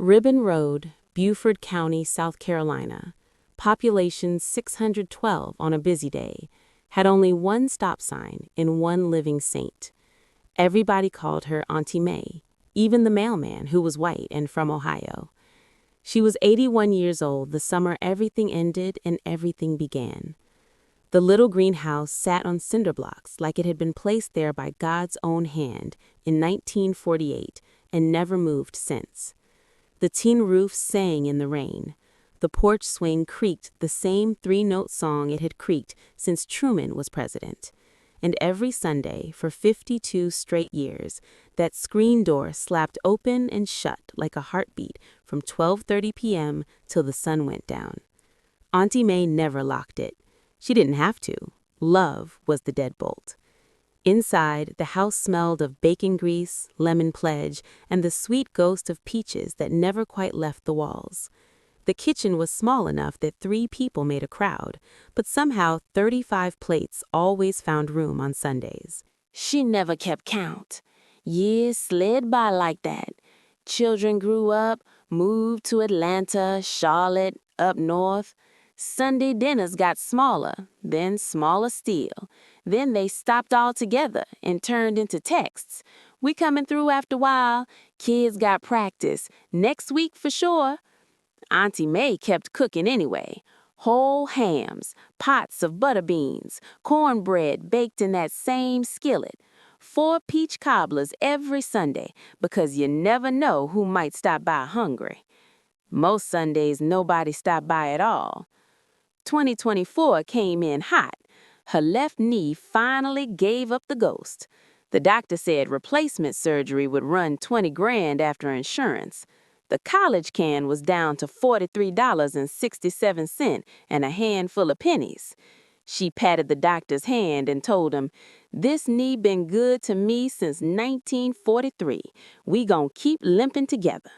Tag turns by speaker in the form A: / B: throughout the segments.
A: Ribbon Road, Beaufort County, South Carolina, population 612 on a busy day, had only one stop sign and one living saint. Everybody called her Auntie Mae, even the mailman who was white and from Ohio. She was 81 years old the summer everything ended and everything began. The little greenhouse sat on cinder blocks like it had been placed there by God's own hand in 1948 and never moved since. The tin roof sang in the rain. The porch swing creaked the same three-note song it had creaked since Truman was president. And every Sunday, for 52 straight years, that screen door slapped open and shut like a heartbeat from 12:30 p.m. till the sun went down. Auntie Mae never locked it. She didn't have to. Love was the deadbolt. Inside, the house smelled of bacon grease, lemon pledge, and the sweet ghost of peaches that never quite left the walls. The kitchen was small enough that 3 people made a crowd, but somehow 35 plates always found room on Sundays. She never kept count. Years slid by like that. Children grew up, moved to Atlanta, Charlotte, up north. Sunday dinners got smaller, then smaller still. Then they stopped altogether and turned into texts. We coming through after a while. Kids got practice. Next week for sure. Auntie Mae kept cooking anyway. Whole hams, pots of butter beans, cornbread baked in that same skillet. 4 peach cobblers every Sunday because you never know who might stop by hungry. Most Sundays nobody stopped by at all. 2024 came in hot. Her left knee finally gave up the ghost. The doctor said replacement surgery would run $20 grand after insurance. The college can was down to $43.67 and a handful of pennies. She patted the doctor's hand and told him, "This knee been good to me since 1943. We gon' keep limping together."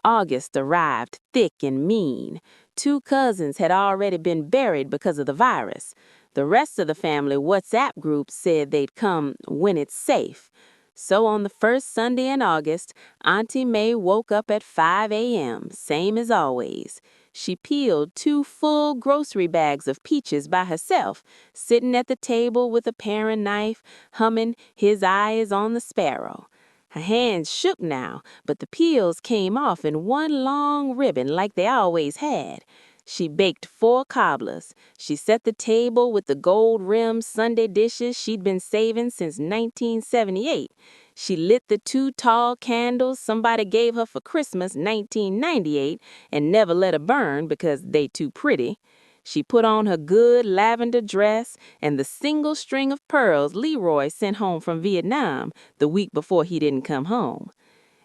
A: August arrived thick and mean. 2 cousins had already been buried because of the virus. The rest of the family WhatsApp group said they'd come when it's safe. So on the first Sunday in August, Auntie Mae woke up at 5 a.m., same as always. She peeled 2 full grocery bags of peaches by herself, sitting at the table with a paring knife, humming "His Eye is on the Sparrow." Her hands shook now, but the peels came off in one long ribbon like they always had. She baked 4 cobblers. She set the table with the gold-rimmed Sunday dishes she'd been saving since 1978. She lit the 2 tall candles somebody gave her for Christmas 1998 and never let her burn because they too pretty. She put on her good lavender dress and the single string of pearls Leroy sent home from Vietnam the week before he didn't come home.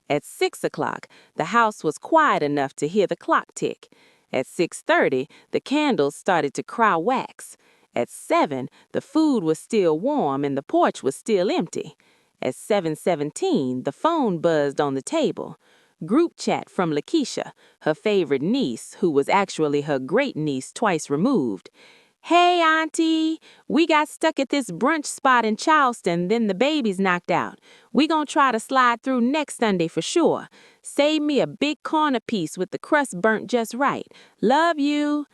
A: At 6 o'clock, the house was quiet enough to hear the clock tick. At 6:30, the candles started to cry wax. At 7, the food was still warm and the porch was still empty. At 7:17, the phone buzzed on the table. Group chat from Lakeisha, her favorite niece, who was actually her great-niece twice removed. "Hey, Auntie, we got stuck at this brunch spot in Charleston, then the baby's knocked out. We gonna try to slide through next Sunday for sure. Save me a big corner piece with the crust burnt just right. Love you."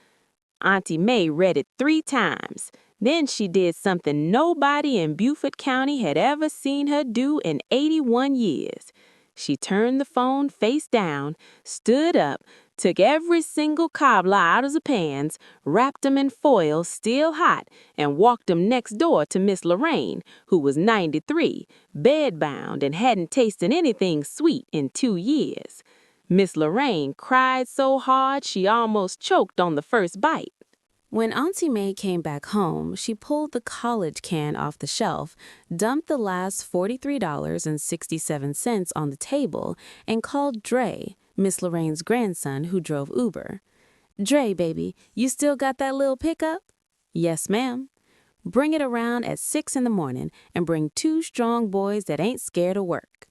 A: Auntie Mae read it 3 times. Then she did something nobody in Beaufort County had ever seen her do in 81 years. She turned the phone face down, stood up, took every single cobbler out of the pans, wrapped them in foil still hot, and walked them next door to Miss Lorraine, who was 93, bedbound, and hadn't tasted anything sweet in 2 years. Miss Lorraine cried so hard she almost choked on the first bite. When Auntie Mae came back home, she pulled the college can off the shelf, dumped the last $43.67 on the table, and called Dre, Miss Lorraine's grandson who drove Uber. "Dre, baby, you still got that little pickup?" "Yes, ma'am." "Bring it around at 6 in the morning and bring 2 strong boys that ain't scared of work."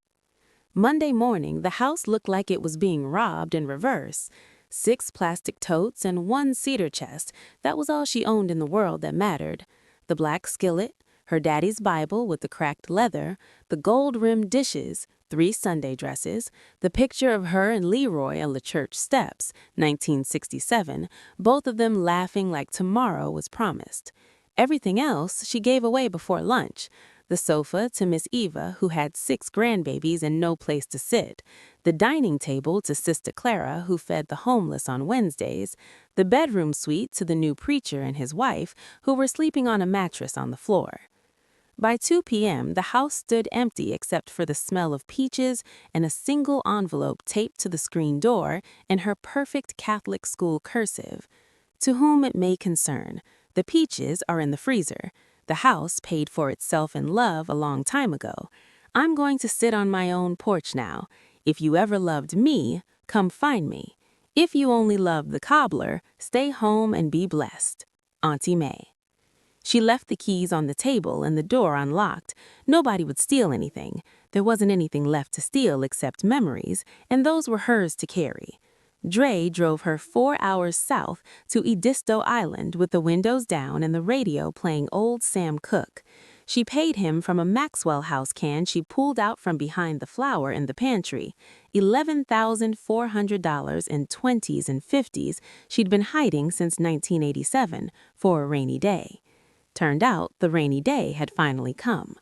A: Monday morning, the house looked like it was being robbed in reverse. 6 plastic totes and 1 cedar chest. That was all she owned in the world that mattered. The black skillet, her daddy's Bible with the cracked leather, the gold-rimmed dishes, 3 Sunday dresses, the picture of her and Leroy on the church steps, 1967, both of them laughing like tomorrow was promised. Everything else she gave away before lunch. The sofa to Miss Eva, who had 6 grandbabies and no place to sit. The dining table to Sister Clara, who fed the homeless on Wednesdays. The bedroom suite to the new preacher and his wife, who were sleeping on a mattress on the floor. By 2 p.m., the house stood empty except for the smell of peaches and a single envelope taped to the screen door in her perfect Catholic school cursive. To whom it may concern, the peaches are in the freezer. The house paid for itself in love a long time ago. I'm going to sit on my own porch now. If you ever loved me, come find me. If you only loved the cobbler, stay home and be blessed. Auntie Mae. She left the keys on the table and the door unlocked. Nobody would steal anything. There wasn't anything left to steal except memories, and those were hers to carry. Dre drove her 4 hours south to Edisto Island with the windows down and the radio playing old Sam Cooke. She paid him from a Maxwell House can she pulled out from behind the flour in the pantry, $11,400 in 20s and 50s she'd been hiding since 1987 for a rainy day. Turned out the rainy day had finally come.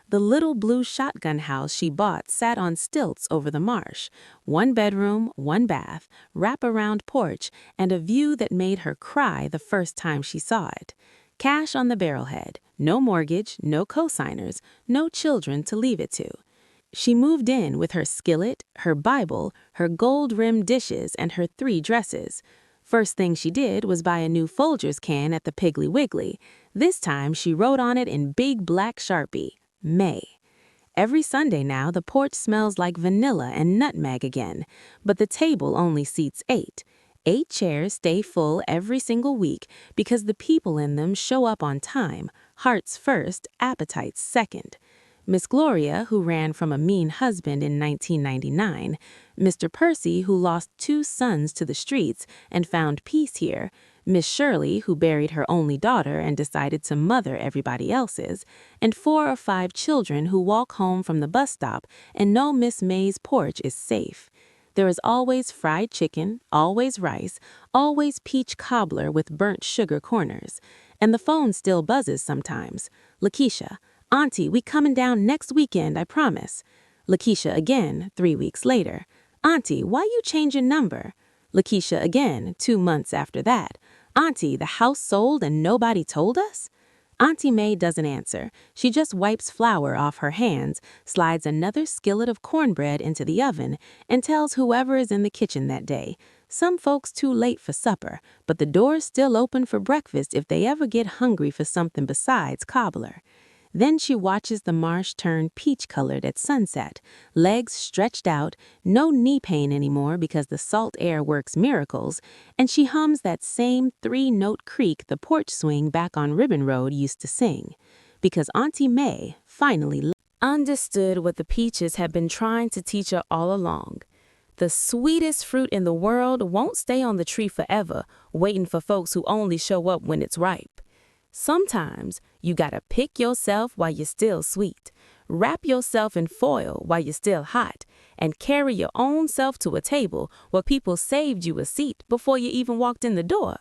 A: The little blue shotgun house she bought sat on stilts over the marsh. 1 bedroom, 1 bath, wrap-around porch, and a view that made her cry the first time she saw it. Cash on the barrelhead, no mortgage, no cosigners, no children to leave it to. She moved in with her skillet, her Bible, her gold-rimmed dishes, and her 3 dresses. First thing she did was buy a new Folgers can at the Piggly Wiggly. This time she wrote on it in big black Sharpie, May. Every Sunday now the porch smells like vanilla and nutmeg again, but the table only seats 8. 8 chairs stay full every single week because the people in them show up on time, hearts first, appetites second. Miss Gloria, who ran from a mean husband in 1999, Mr. Percy, who lost 2 sons to the streets and found peace here, Miss Shirley, who buried her only daughter and decided to mother everybody else's, and 4 or 5 children who walk home from the bus stop and know Miss May's porch is safe. There is always fried chicken, always rice, always peach cobbler with burnt sugar corners. And the phone still buzzes sometimes. Lakeisha, Auntie, we coming down next weekend, I promise. Lakeisha again, 3 weeks later. Auntie, why you change your number? Lakeisha again, 2 months after that. Auntie, the house sold and nobody told us? Auntie Mae doesn't answer. She just wipes flour off her hands, slides another skillet of cornbread into the oven, and tells whoever is in the kitchen that day. Some folks too late for supper, but the door's still open for breakfast if they ever get hungry for something besides cobbler. Then she watches the marsh turn peach-colored at sunset, legs stretched out, no knee pain anymore because the salt air works miracles, and she hums that same 3-note creak the porch swing back on Ribbon Road used to sing. Because Auntie Mae finally understood what the peaches had been trying to teach her all along. The sweetest fruit in the world won't stay on the tree forever, waiting for folks who only show up when it's ripe. Sometimes you gotta pick yourself while you're still sweet, wrap yourself in foil while you're still hot, and carry your own self to a table where people saved you a seat before you even walked in the door.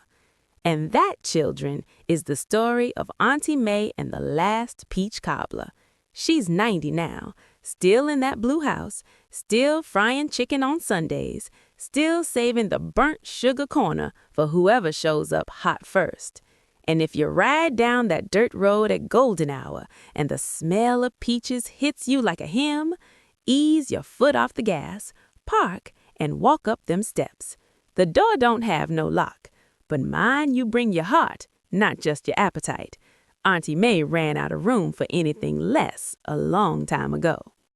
A: And that, children, is the story of Auntie Mae and the last peach cobbler. She's 90 now, still in that blue house, still frying chicken on Sundays, still saving the burnt sugar corner for whoever shows up hot first. And if you ride down that dirt road at golden hour and the smell of peaches hits you like a hymn, ease your foot off the gas, park, and walk up them steps. The door don't have no lock, but mind you bring your heart, not just your appetite. Auntie Mae ran out of room for anything less a long time ago.